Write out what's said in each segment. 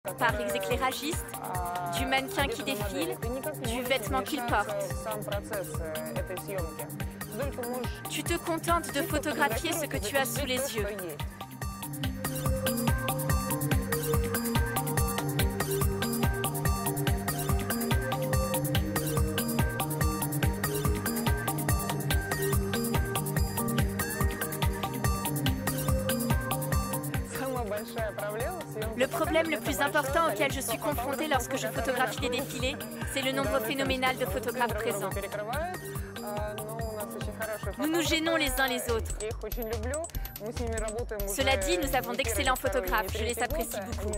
par les éclairagistes, du mannequin qui défile, du vêtement qu'il porte. Tu te contentes de photographier ce que tu as sous les yeux. Le problème le plus important auquel je suis confrontée lorsque je photographie des défilés, c'est le nombre phénoménal de photographes présents. Nous nous gênons les uns les autres. Cela dit, nous avons d'excellents photographes, je les apprécie beaucoup.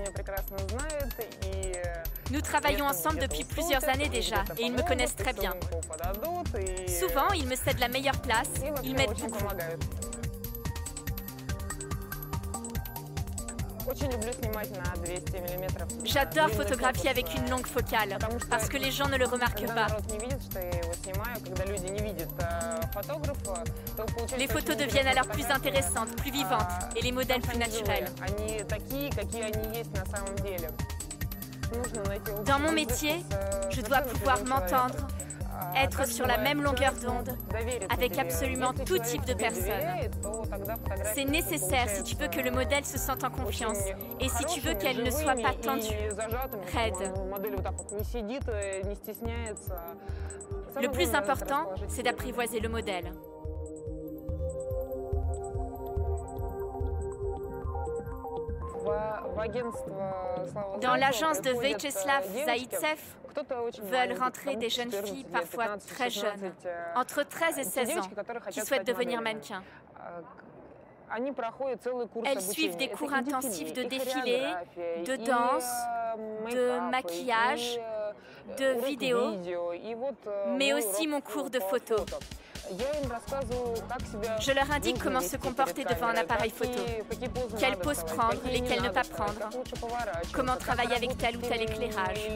Nous travaillons ensemble depuis plusieurs années déjà, et ils me connaissent très bien. Souvent, ils me cèdent la meilleure place, ils m'aident beaucoup. J'adore photographier avec une longue focale, parce que les gens ne le remarquent pas. Les photos deviennent alors plus intéressantes, plus vivantes, et les modèles plus naturels. Dans mon métier, je dois pouvoir m'entendre, être sur la même longueur d'onde avec absolument tout type de personnes. C'est nécessaire si tu veux que le modèle se sente en confiance et si tu veux qu'elle ne soit pas tendue, raide. Le plus important, c'est d'apprivoiser le modèle. Dans l'agence de Vyacheslav Zaïtsev, veulent rentrer des jeunes filles parfois très jeunes, entre 13 et 16 ans, qui souhaitent devenir mannequins. Elles suivent des cours intensifs de défilé, de danse, de maquillage, de vidéo, mais aussi mon cours de photo. Je leur indique comment se comporter devant un appareil photo, quelles poses prendre, lesquelles ne pas prendre, comment travailler avec tel ou tel éclairage.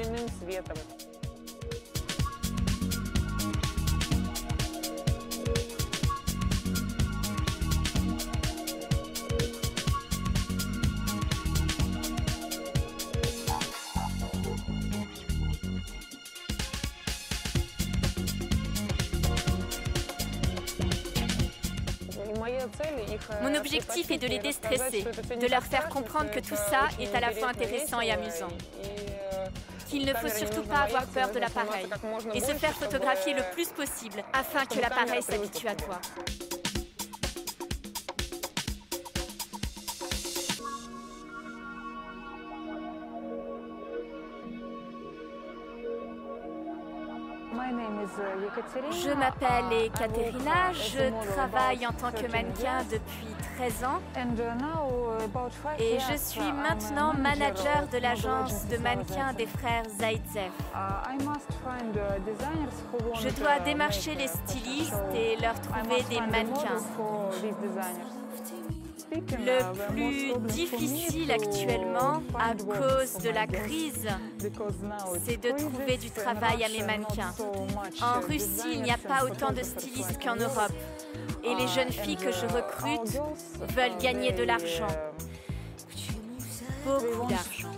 Mon objectif est de les déstresser, de leur faire comprendre que tout ça est à la fois intéressant et amusant. Qu'il ne faut surtout pas avoir peur de l'appareil et se faire photographier le plus possible afin que l'appareil s'habitue à toi. Je m'appelle Ekaterina, je travaille en tant que mannequin depuis 13 ans et je suis maintenant manager de l'agence de mannequins des frères Zaïtsev. Je dois démarcher les stylistes et leur trouver des mannequins. Le plus difficile actuellement, à cause de la crise, c'est de trouver du travail à mes mannequins. En Russie, il n'y a pas autant de stylistes qu'en Europe. Et les jeunes filles que je recrute veulent gagner de l'argent. Beaucoup d'argent.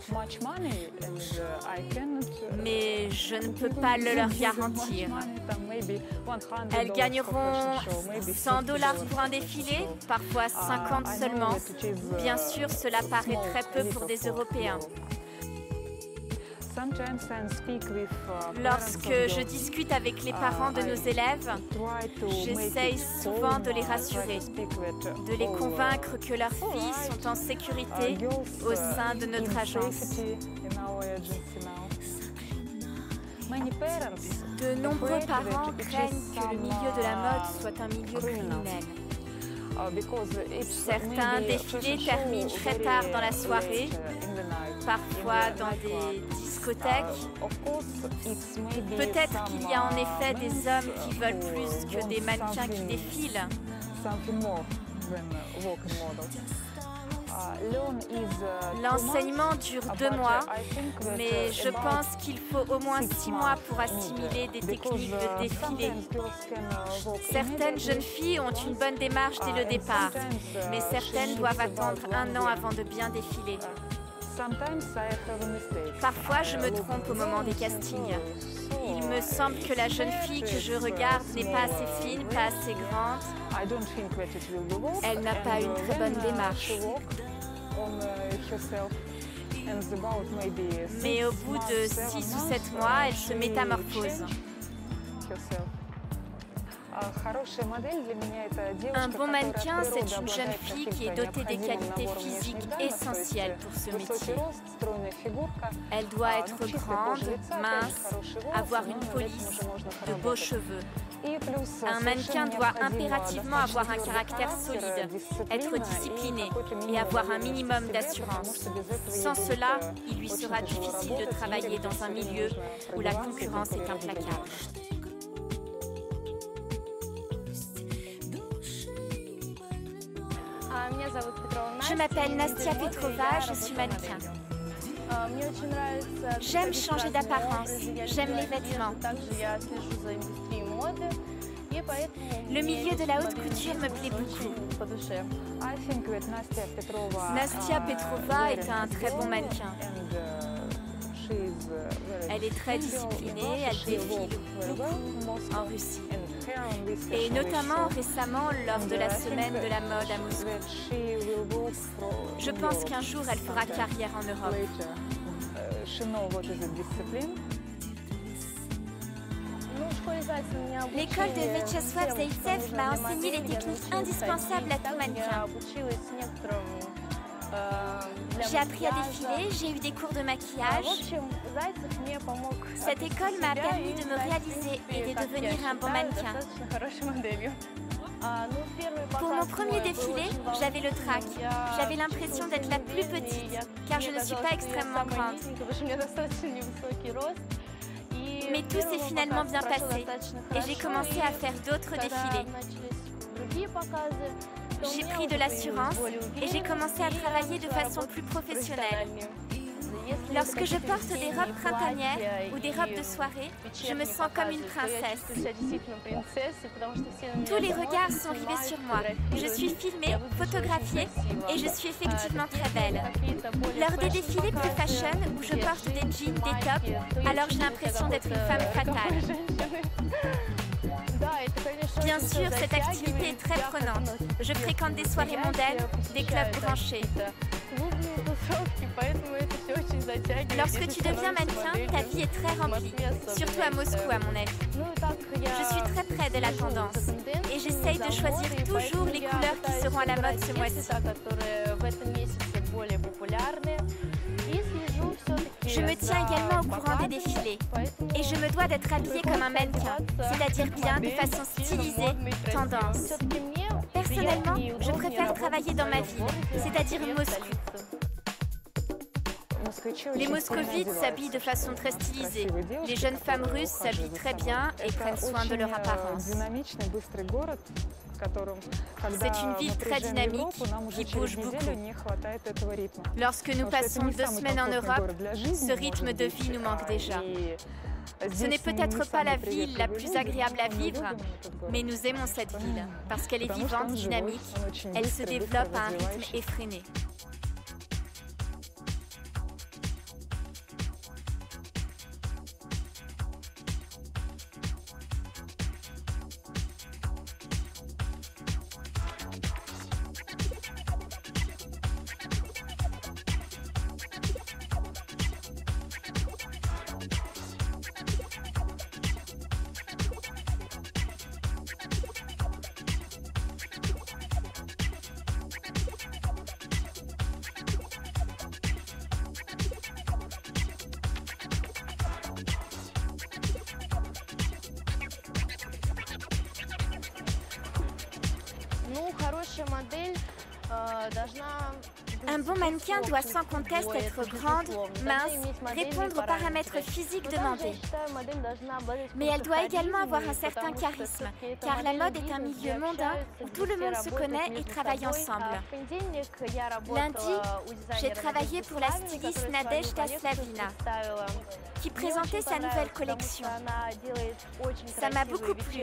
Mais je ne peux pas le leur garantir. Elles gagneront 100 $ pour un défilé, parfois 50 seulement. Bien sûr, cela paraît très peu pour des Européens. Lorsque je discute avec les parents de nos élèves, j'essaye souvent de les rassurer, de les convaincre que leurs filles sont en sécurité au sein de notre agence. De nombreux parents craignent que le milieu de la mode soit un milieu criminel. Certains défilés terminent très tard dans la soirée, parfois dans des discothèques. Peut-être qu'il y a en effet des hommes qui veulent plus que des mannequins qui défilent. L'enseignement dure 2 mois, mais je pense qu'il faut au moins 6 mois pour assimiler des techniques de défilé. Certaines jeunes filles ont une bonne démarche dès le départ, mais certaines doivent attendre 1 an avant de bien défiler. Parfois, je me trompe au moment des castings. Il me semble que la jeune fille que je regarde n'est pas assez fine, pas assez grande. Elle n'a pas une très bonne démarche. Mais au bout de 6 ou 7 mois, elle se métamorphose. Un bon mannequin, c'est une jeune fille qui est dotée des qualités physiques essentielles pour ce métier. Elle doit être grande, mince, avoir une police, de beaux cheveux. Un mannequin doit impérativement avoir un caractère solide, être discipliné et avoir un minimum d'assurance. Sans cela, il lui sera difficile de travailler dans un milieu où la concurrence est implacable. Je m'appelle Nastia Petrova, je suis mannequin. J'aime changer d'apparence, j'aime les vêtements. Le milieu de la haute couture me plaît beaucoup. Nastia Petrova est un très bon mannequin. Elle est très disciplinée, elle défile beaucoup en Russie. Et notamment récemment lors de la semaine de la mode à Moscou. Je pense qu'un jour elle fera carrière en Europe. L'école de Vyacheslav Zaïtsev m'a enseigné les techniques indispensables à tout mannequin. J'ai appris à défiler, j'ai eu des cours de maquillage. Cette école m'a permis de me réaliser et de devenir un bon mannequin. Pour mon premier défilé, j'avais le trac. J'avais l'impression d'être la plus petite, car je ne suis pas extrêmement grande. Mais tout s'est finalement bien passé, et j'ai commencé à faire d'autres défilés. J'ai pris de l'assurance et j'ai commencé à travailler de façon plus professionnelle. Lorsque je porte des robes printanières ou des robes de soirée, je me sens comme une princesse. Tous les regards sont rivés sur moi. Je suis filmée, photographiée et je suis effectivement très belle. Lors des défilés plus fashion où je porte des jeans, des tops, alors j'ai l'impression d'être une femme fatale. Bien sûr, cette activité est très prenante. Je fréquente des soirées mondaines, des clubs branchés. Lorsque tu deviens mannequin, ta vie est très remplie, surtout à Moscou à mon avis. Je suis très près de la tendance et j'essaye de choisir toujours les couleurs qui seront à la mode ce mois-ci. Je me tiens également au courant des défilés et je me dois d'être habillée comme un mannequin, c'est-à-dire bien de façon stylisée, tendance. Personnellement, je préfère travailler dans ma ville, c'est-à-dire Moscou. Les moscovites s'habillent de façon très stylisée. Les jeunes femmes russes s'habillent très bien et prennent soin de leur apparence. C'est une ville très dynamique qui bouge beaucoup. Lorsque nous passons 2 semaines en Europe, ce rythme de vie nous manque déjà. Ce n'est peut-être pas la ville la plus agréable à vivre, mais nous aimons cette ville parce qu'elle est vivante, dynamique, elle se développe à un rythme effréné. Un bon mannequin doit sans conteste être grande, mince, répondre aux paramètres physiques demandés. Mais elle doit également avoir un certain charisme, car la mode est un milieu mondain où tout le monde se connaît et travaille ensemble. Lundi, j'ai travaillé pour la styliste Nadezhda Slavina, qui présentait sa nouvelle collection. Ça m'a beaucoup plu.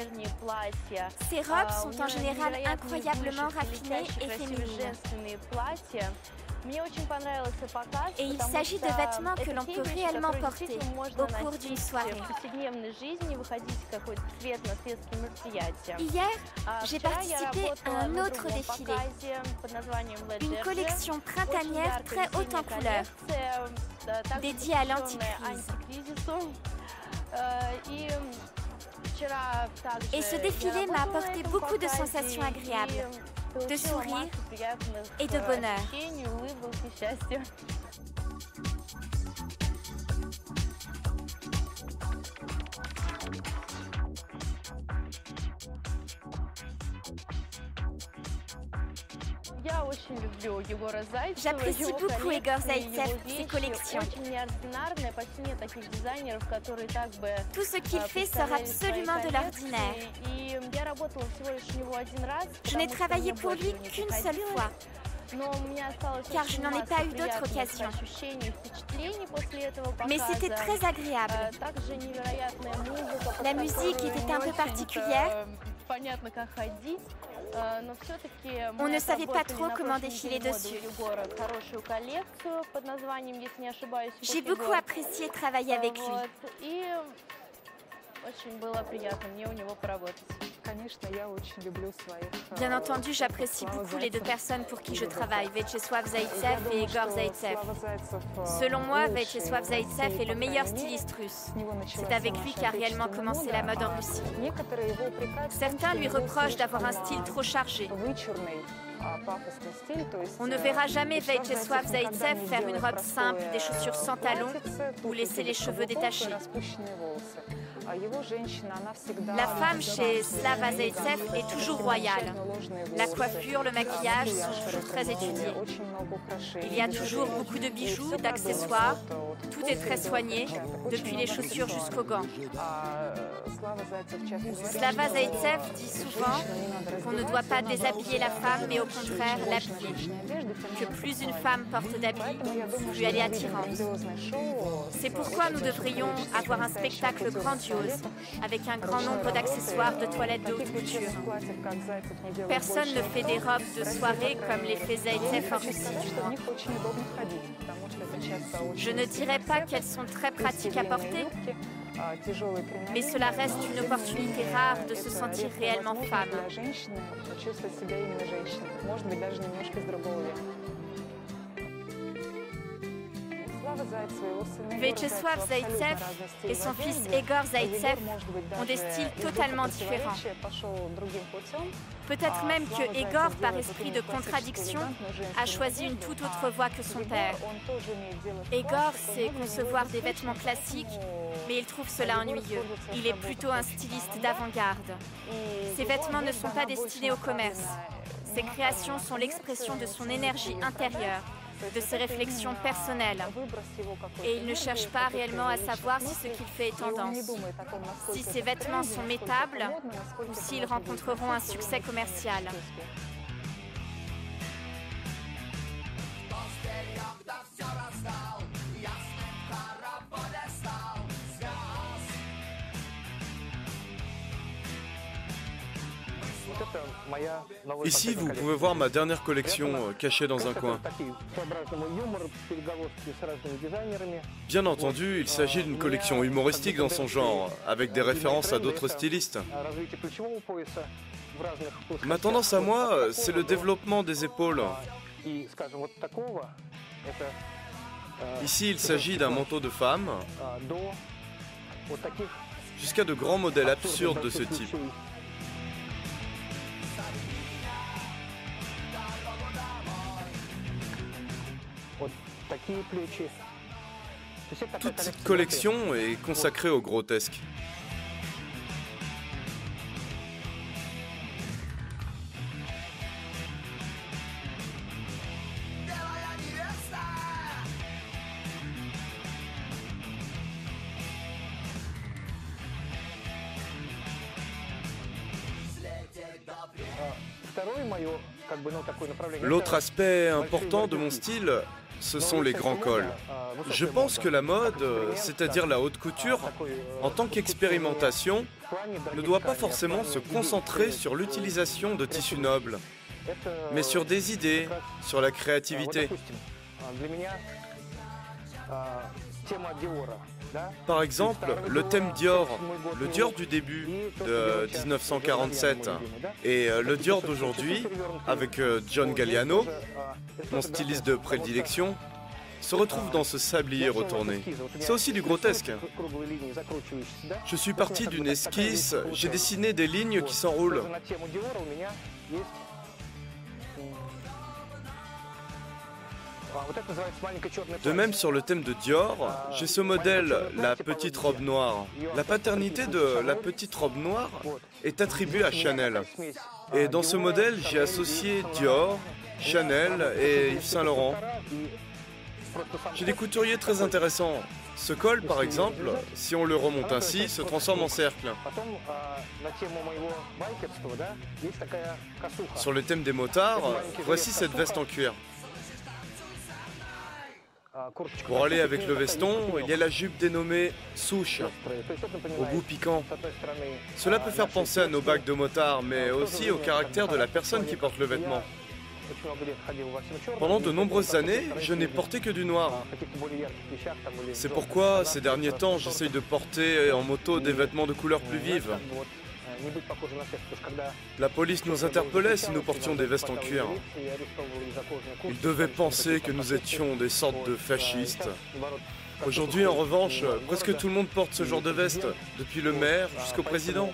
Ses robes sont en général incroyablement raffinées et féminines. Et il s'agit de vêtements que l'on peut réellement porter au cours d'une soirée. Hier, j'ai participé à un autre défilé, une collection printanière très haute en couleurs, dédiée à l'anticrise. Et ce défilé m'a apporté beaucoup de sensations agréables, de sourires et de bonheur. J'apprécie beaucoup Egor Zaïtsev, ses collections. Tout ce qu'il fait sort absolument de l'ordinaire. Je n'ai travaillé pour lui qu'une seule fois, car je n'en ai pas eu d'autres occasions. Mais c'était très agréable. La musique était un peu particulière. On ne savait pas trop comment défiler dessus. J'ai beaucoup apprécié travailler avec lui. Bien entendu, j'apprécie beaucoup les deux personnes pour qui je travaille, Viacheslav Zaïtsev et Egor Zaïtsev. Selon moi, Viacheslav Zaïtsev est le meilleur styliste russe. C'est avec lui qu'a réellement commencé la mode en Russie. Certains lui reprochent d'avoir un style trop chargé. On ne verra jamais Viacheslav Zaïtsev faire une robe simple, des chaussures sans talons ou laisser les cheveux détachés. La femme chez Slava Zaïtsev est toujours royale. La coiffure, le maquillage sont toujours très étudiés. Il y a toujours beaucoup de bijoux, d'accessoires. Tout est très soigné, depuis les chaussures jusqu'aux gants. Slava Zaïtsev dit souvent qu'on ne doit pas déshabiller la femme, mais au contraire l'habiller. Que plus une femme porte d'habits, plus elle est attirante. C'est pourquoi nous devrions avoir un spectacle grandiose, avec un grand nombre d'accessoires de toilette de haute couture. Personne ne fait des robes de soirée comme les fait Zaïtsev en Russie, du moins. Je ne dirais pas qu'elles sont très pratiques à porter, mais cela reste une opportunité rare de se sentir réellement femme. Viacheslav Zaïtsev et son fils Egor Zaïtsev ont des styles totalement différents. Peut-être même que Egor, par esprit de contradiction, a choisi une toute autre voie que son père. Egor sait concevoir des vêtements classiques, mais il trouve cela ennuyeux. Il est plutôt un styliste d'avant-garde. Ses vêtements ne sont pas destinés au commerce. Ses créations sont l'expression de son énergie intérieure, de ses réflexions personnelles. Et il ne cherche pas réellement à savoir si ce qu'il fait est tendance, si ses vêtements sont mettables ou s'ils rencontreront un succès commercial. Ici, vous pouvez voir ma dernière collection cachée dans un coin. Bien entendu, il s'agit d'une collection humoristique dans son genre, avec des références à d'autres stylistes. Ma tendance à moi, c'est le développement des épaules. Ici, il s'agit d'un manteau de femme, jusqu'à de grands modèles absurdes de ce type. Toute cette collection est consacrée au grotesque. L'autre aspect important de mon style, ce sont les grands cols. Je pense que la mode, c'est-à-dire la haute couture, en tant qu'expérimentation, ne doit pas forcément se concentrer sur l'utilisation de tissus nobles, mais sur des idées, sur la créativité. Par exemple, le thème Dior, le Dior du début de 1947 et le Dior d'aujourd'hui avec John Galliano, mon styliste de prédilection, se retrouve dans ce sablier retourné. C'est aussi du grotesque. Je suis parti d'une esquisse, j'ai dessiné des lignes qui s'enroulent. De même, sur le thème de Dior, j'ai ce modèle, la petite robe noire. La paternité de la petite robe noire est attribuée à Chanel. Et dans ce modèle, j'ai associé Dior, Chanel et Yves Saint Laurent. J'ai des couturiers très intéressants. Ce col, par exemple, si on le remonte ainsi, se transforme en cercle. Sur le thème des motards, voici cette veste en cuir. Pour aller avec le veston, il y a la jupe dénommée souche, au bout piquant. Cela peut faire penser à nos bagues de motards, mais aussi au caractère de la personne qui porte le vêtement. Pendant de nombreuses années, je n'ai porté que du noir. C'est pourquoi, ces derniers temps, j'essaye de porter en moto des vêtements de couleurs plus vives. La police nous interpellait si nous portions des vestes en cuir. Ils devaient penser que nous étions des sortes de fascistes. Aujourd'hui, en revanche, presque tout le monde porte ce genre de veste, depuis le maire jusqu'au président.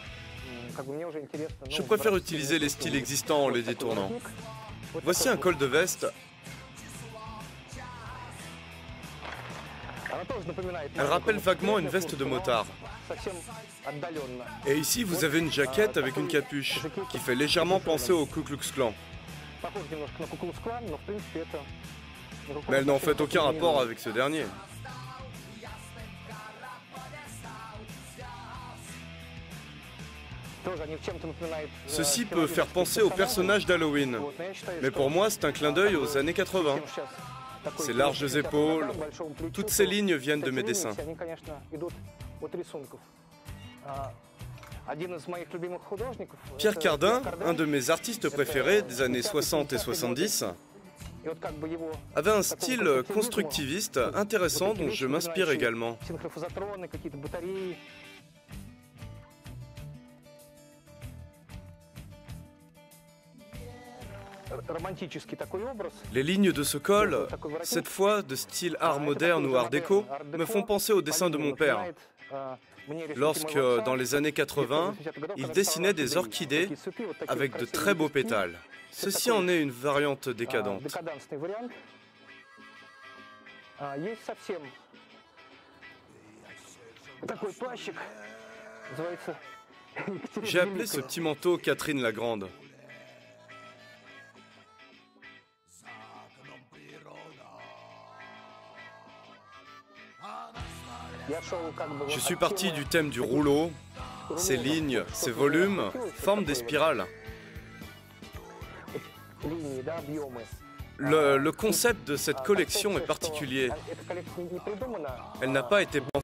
Je préfère utiliser les styles existants en les détournant. Voici un col de veste. Elle rappelle vaguement une veste de motard. Et ici, vous avez une jaquette avec une capuche, qui fait légèrement penser au Ku Klux Klan. Mais elle n'en fait aucun rapport avec ce dernier. Ceci peut faire penser au personnage d'Halloween. Mais pour moi, c'est un clin d'œil aux années 80. Ces larges épaules, toutes ces lignes viennent de mes dessins. Pierre Cardin, un de mes artistes préférés des années 60 et 70, avait un style constructiviste intéressant dont je m'inspire également. Les lignes de ce col, cette fois de style art moderne ou art déco, me font penser au dessin de mon père. Lorsque, dans les années 80, il dessinait des orchidées avec de très beaux pétales. Ceci en est une variante décadente. J'ai appelé ce petit manteau Catherine la Grande. Je suis parti du thème du rouleau. Ces lignes, ces volumes forment des spirales. Le concept de cette collection est particulier. Elle n'a pas été pensée